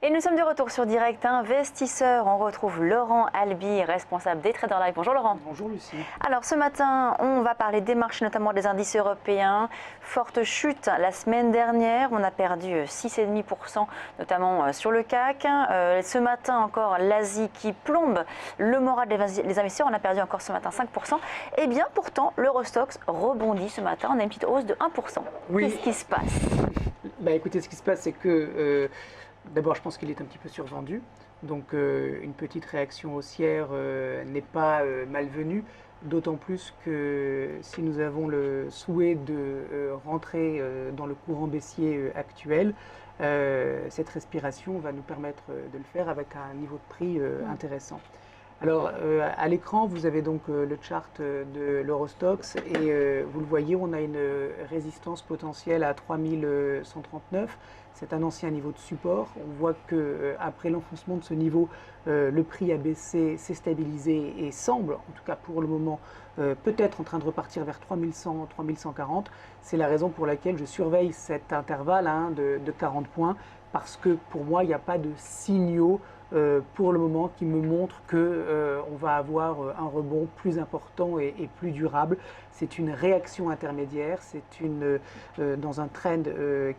Et nous sommes de retour sur Direct Investisseur. On retrouve Laurent Albi, responsable des Traders Live. Bonjour Laurent. Bonjour Lucie. Alors ce matin, on va parler des marchés, notamment des indices européens. Forte chute la semaine dernière, on a perdu 6,5%, notamment sur le CAC. Ce matin encore, l'Asie qui plombe le moral des investisseurs. On a perdu encore ce matin 5%. Et bien pourtant, l'Eurostoxx rebondit ce matin. On a une petite hausse de 1%. Oui. Qu'est-ce qui se passe? Écoutez, ce qui se passe, c'est que d'abord, je pense qu'il est un petit peu survendu. Donc, une petite réaction haussière n'est pas malvenue. D'autant plus que si nous avons le souhait de rentrer dans le courant baissier actuel, cette respiration va nous permettre de le faire avec un niveau de prix intéressant. Alors, à l'écran, vous avez donc le chart de l'Eurostoxx et vous le voyez, on a une résistance potentielle à 3139. C'est un ancien niveau de support. On voit qu'après l'enfoncement de ce niveau, le prix a baissé, s'est stabilisé et semble, en tout cas pour le moment, peut-être en train de repartir vers 3100, 3140. C'est la raison pour laquelle je surveille cet intervalle de 40 points parce que pour moi, il n'y a pas de signaux pour le moment qui me montre qu'on va avoir un rebond plus important et plus durable. C'est une réaction intermédiaire, c'est dans un trend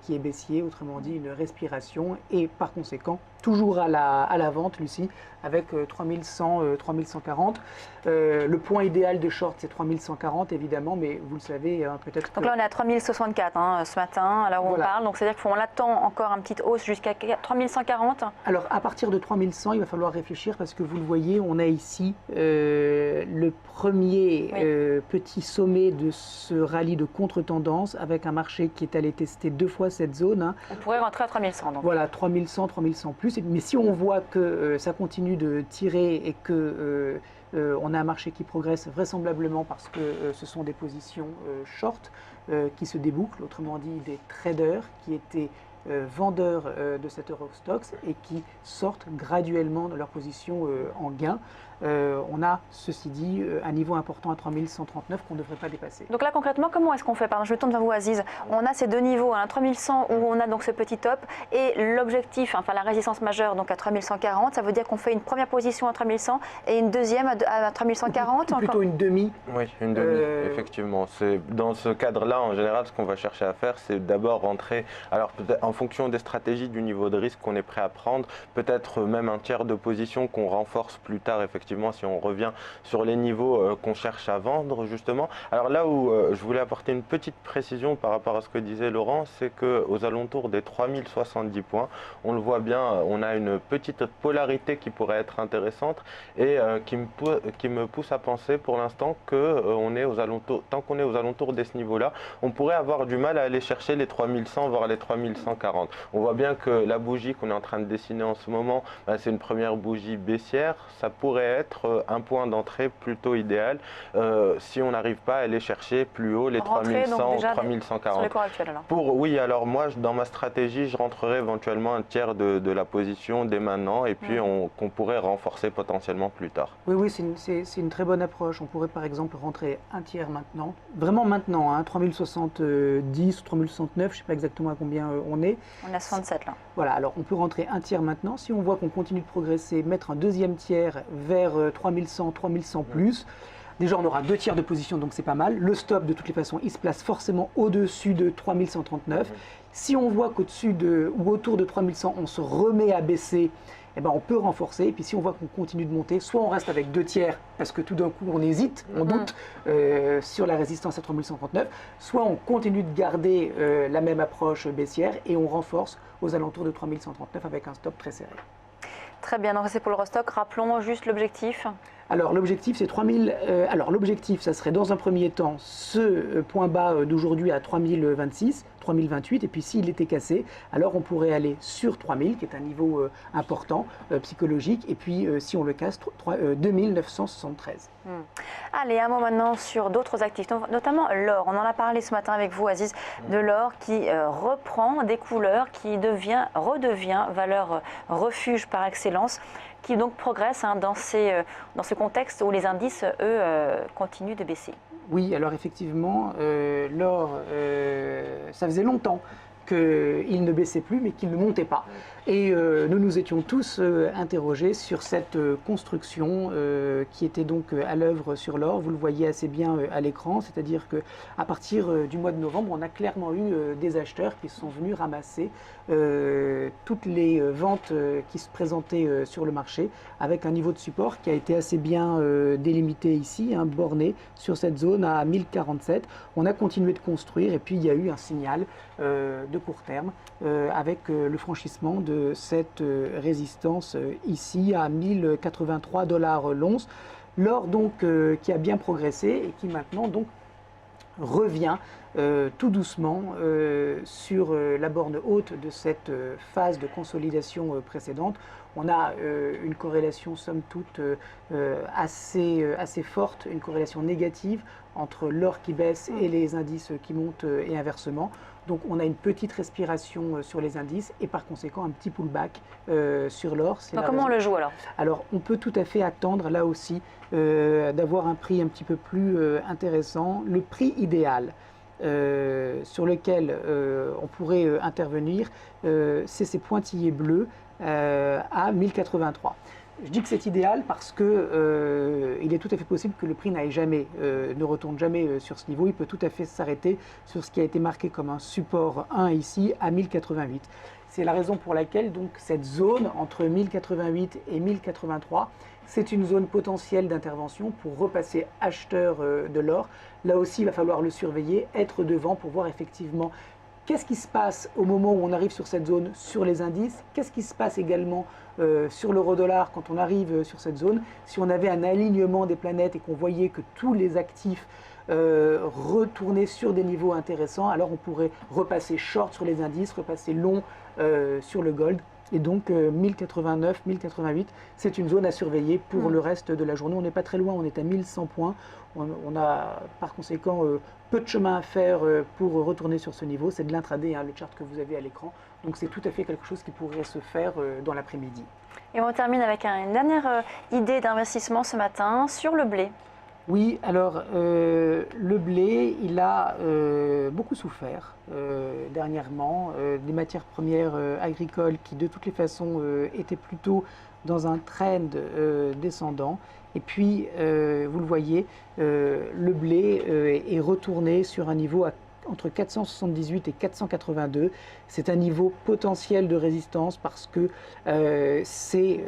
qui est baissier, autrement dit une respiration et par conséquent toujours à la vente, Lucie, avec 3100, 3140. Le point idéal de short, c'est 3140 évidemment, mais vous le savez peut-être. Donc là, on est à 3064 ce matin, à l'heure où on parle. Donc c'est-à-dire qu'on attend encore une petite hausse jusqu'à 3140. Alors à partir de 3100, il va falloir réfléchir parce que vous le voyez, on a ici le premier petit sommet de ce rallye de contre-tendance avec un marché qui est allé tester 2 fois cette zone. On pourrait rentrer à 3100 donc. Voilà, 3100, 3100 plus. Mais si on voit que ça continue de tirer et que on a un marché qui progresse vraisemblablement parce que ce sont des positions short qui se débouclent, autrement dit des traders qui étaient vendeurs de cet Eurostoxx et qui sortent graduellement de leur position en gain. On a, ceci dit, un niveau important à 3139 qu'on ne devrait pas dépasser. Donc là, concrètement, comment est-ce qu'on fait? Pardon, je tourne vers vous, Aziz. On a ces deux niveaux, 3100 où on a donc ce petit top et l'objectif, enfin la résistance majeure donc à 3140. Ça veut dire qu'on fait une première position à 3100 et une deuxième à 3140 Plutôt une demi. Oui, une demi, effectivement. Dans ce cadre-là, en général, ce qu'on va chercher à faire, c'est d'abord rentrer, alors peut-être en fonction des stratégies, du niveau de risque qu'on est prêt à prendre, peut-être même un tiers de position qu'on renforce plus tard, effectivement, si on revient sur les niveaux qu'on cherche à vendre, justement. Alors là où je voulais apporter une petite précision par rapport à ce que disait Laurent, c'est qu'aux alentours des 3070 points, on le voit bien, on a une petite polarité qui pourrait être intéressante et qui me pousse à penser pour l'instant que tant qu'on est aux alentours de ce niveau-là, on pourrait avoir du mal à aller chercher les 3100, voire les 3140. On voit bien que la bougie qu'on est en train de dessiner en ce moment, c'est une première bougie baissière. Ça pourrait être un point d'entrée plutôt idéal si on n'arrive pas à aller chercher plus haut les 3100, 3140. Sur les cours actuels, alors. Oui, alors moi, dans ma stratégie, je rentrerai éventuellement un tiers de la position dès maintenant et puis qu'on pourrait renforcer potentiellement plus tard. Oui, c'est une très bonne approche. On pourrait par exemple rentrer un tiers maintenant, vraiment maintenant, 3070 ou 3069, je ne sais pas exactement à combien on est. On est à 67 là. Voilà, alors on peut rentrer un tiers maintenant. Si on voit qu'on continue de progresser, mettre un deuxième tiers vers 3100, 3100 plus. Déjà, on aura 2 tiers de position, donc c'est pas mal. Le stop, de toutes les façons, il se place forcément au-dessus de 3139. Si on voit qu'au-dessus ou autour de 3100, on se remet à baisser, eh ben, on peut renforcer. Et puis si on voit qu'on continue de monter, soit on reste avec 2 tiers, parce que tout d'un coup, on hésite, on doute sur la résistance à 3139, soit on continue de garder la même approche baissière et on renforce aux alentours de 3139 avec un stop très serré. Très bien, donc c'est pour l'Eurostoxx. Rappelons juste l'objectif. Alors l'objectif c'est 3000. Alors l'objectif ça serait dans un premier temps ce point bas d'aujourd'hui à 3026, 3028 et puis s'il était cassé, alors on pourrait aller sur 3000 qui est un niveau important psychologique et puis si on le casse 2973. Allez, un mot maintenant sur d'autres actifs, notamment l'or. On en a parlé ce matin avec vous, Aziz, de l'or qui reprend des couleurs, qui redevient valeur refuge par excellence, qui donc progresse dans ce contexte où les indices, eux, continuent de baisser. Oui, alors effectivement, l'or, ça faisait longtemps qu'il ne baissait plus, mais qu'il ne montait pas. Et nous nous étions tous interrogés sur cette construction qui était donc à l'œuvre sur l'or. Vous le voyez assez bien à l'écran, c'est-à-dire qu'à partir du mois de novembre, on a clairement eu des acheteurs qui sont venus ramasser toutes les ventes qui se présentaient sur le marché, avec un niveau de support qui a été assez bien délimité ici, borné sur cette zone à 1047. On a continué de construire et puis il y a eu un signal de court terme avec le franchissement de cette résistance ici à 1083 $ l'once. L'or donc qui a bien progressé et qui maintenant donc revient tout doucement sur la borne haute de cette phase de consolidation précédente. On a une corrélation somme toute assez forte, une corrélation négative entre l'or qui baisse et les indices qui montent et inversement. Donc on a une petite respiration sur les indices et par conséquent un petit pullback sur l'or. Donc comment on le joue alors? Alors on peut tout à fait attendre là aussi d'avoir un prix un petit peu plus intéressant. Le prix idéal sur lequel on pourrait intervenir, c'est ces pointillés bleus à 1083. Je dis que c'est idéal parce que il est tout à fait possible que le prix n'aille jamais, ne retourne jamais sur ce niveau. Il peut tout à fait s'arrêter sur ce qui a été marqué comme un support 1 ici à 1088. C'est la raison pour laquelle donc cette zone entre 1088 et 1083, c'est une zone potentielle d'intervention pour repasser acheteur de l'or. Là aussi, il va falloir le surveiller, être devant pour voir effectivement qu'est-ce qui se passe au moment où on arrive sur cette zone sur les indices, qu'est-ce qui se passe également sur l'euro-dollar quand on arrive sur cette zone. Si on avait un alignement des planètes et qu'on voyait que tous les actifs retournaient sur des niveaux intéressants, alors on pourrait repasser short sur les indices, repasser long sur le gold. Et donc 1089, 1088, c'est une zone à surveiller pour le reste de la journée. On n'est pas très loin, on est à 1100 points. On a par conséquent peu de chemin à faire pour retourner sur ce niveau. C'est de l'intraday, le chart que vous avez à l'écran. Donc c'est tout à fait quelque chose qui pourrait se faire dans l'après-midi. Et on termine avec une dernière idée d'investissement ce matin sur le blé. Oui, alors le blé, il a beaucoup souffert dernièrement, des matières premières agricoles qui de toutes les façons étaient plutôt dans un trend descendant. Et puis, vous le voyez, le blé est retourné sur un niveau entre 478 et 482. C'est un niveau potentiel de résistance parce que c'est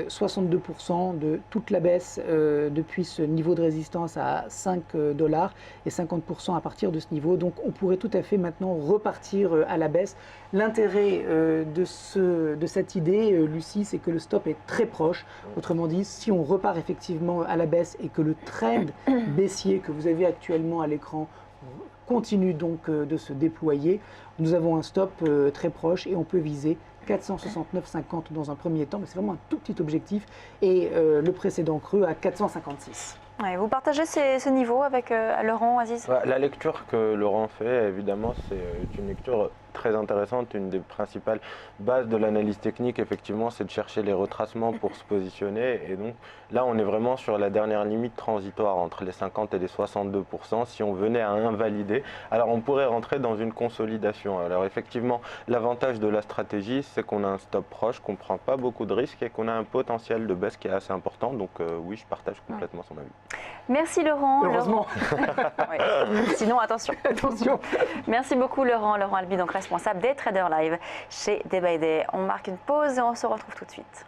62% de toute la baisse depuis ce niveau de résistance à 5 $ et 50% à partir de ce niveau. Donc on pourrait tout à fait maintenant repartir à la baisse. L'intérêt de cette idée, Lucie, c'est que le stop est très proche. Autrement dit, si on repart effectivement à la baisse et que le trend baissier que vous avez actuellement à l'écran continue donc de se déployer, nous avons un stop très proche et on peut viser 469,50 dans un premier temps, mais c'est vraiment un tout petit objectif, et le précédent creux à 456. Ouais, vous partagez ce niveau avec Laurent, Aziz? La lecture que Laurent fait, évidemment, c'est une lecture très intéressante. Une des principales bases de l'analyse technique, effectivement, c'est de chercher les retracements pour se positionner. Et donc là, on est vraiment sur la dernière limite transitoire entre les 50 et les 62%. Si on venait à invalider, alors on pourrait rentrer dans une consolidation. Alors effectivement, l'avantage de la stratégie, c'est qu'on a un stop proche, qu'on ne prend pas beaucoup de risques et qu'on a un potentiel de baisse qui est assez important. Donc oui, je partage complètement son avis. Merci Laurent. Heureusement. Oui. Sinon, attention. Attention. Merci beaucoup Laurent. Laurent Albi, donc responsable des Traders Live chez Day by Day. On marque une pause et on se retrouve tout de suite.